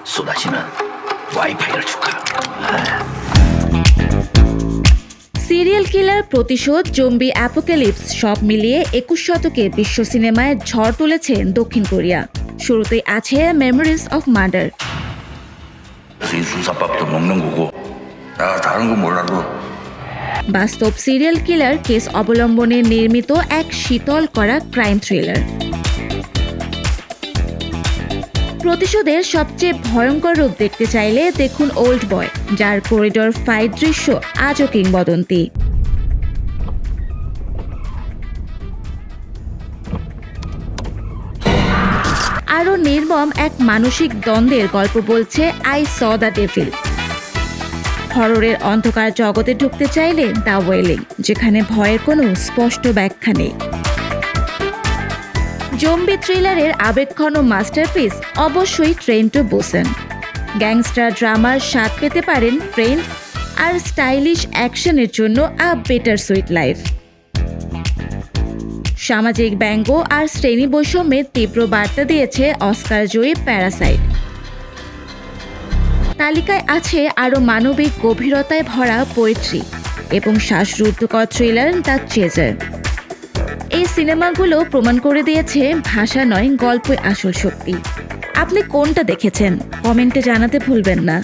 쏟아지는 와이파이를 줄까? Serial killer, প্রতিশোধ, zombie apocalypse সব মিলিয়ে 21 শতকে বিশ্ব সিনেমায় ঝড় তুলেছে দক্ষিণ কোরিয়া। শুরুতেই আছে মেমোরিজ অফ মার্ডার। 수사밥도 먹는 거고 내가 다른 건 몰라도 বাস্তব সিরিয়াল কিলার কেস অবলম্বনে নির্মিত এক শীতল করা ক্রাইম থ্রিলার। প্রতিশোধের সবচেয়ে ভয়ঙ্কর রূপ দেখতে চাইলে দেখুন ওল্ড বয়, যার করিডোর ফাইট দৃশ্য আজও কিংবদন্তি। আরও নির্মম এক মানসিক দ্বন্দ্বের গল্প বলছে আই স দ্য ডেভিল। হররের অন্ধকার জগতে ঢুকতে চাইলে দ্য ওয়েলিং, যেখানে ভয়ের কোনো স্পষ্ট ব্যাখ্যা নেই। জম্বি থ্রিলারের আবেগঘন মাস্টারপিস অবশ্যই ট্রেন টু বুসান। গ্যাংস্টার ড্রামার স্বাদ পেতে পারেন ট্রেন, আর স্টাইলিশ অ্যাকশনের জন্য আ বেটার সুইট লাইফ। সামাজিক ব্যঙ্গ আর শ্রেণী বৈষম্যের তীব্র বার্তা দিয়েছে অস্কার জয়ী প্যারাসাইট। তালিকায় আছে আরও মানবিক গভীরতায় ভরা পোয়েট্রি এবং শ্বাসরুদ্ধকর থ্রিলার দ্য চেজার। এই সিনেমাগুলো প্রমাণ করে দিয়েছে ভাষা নয়, গল্পই আসল শক্তি। আপনি কোনটা দেখেছেন কমেন্টে জানাতে ভুলবেন না।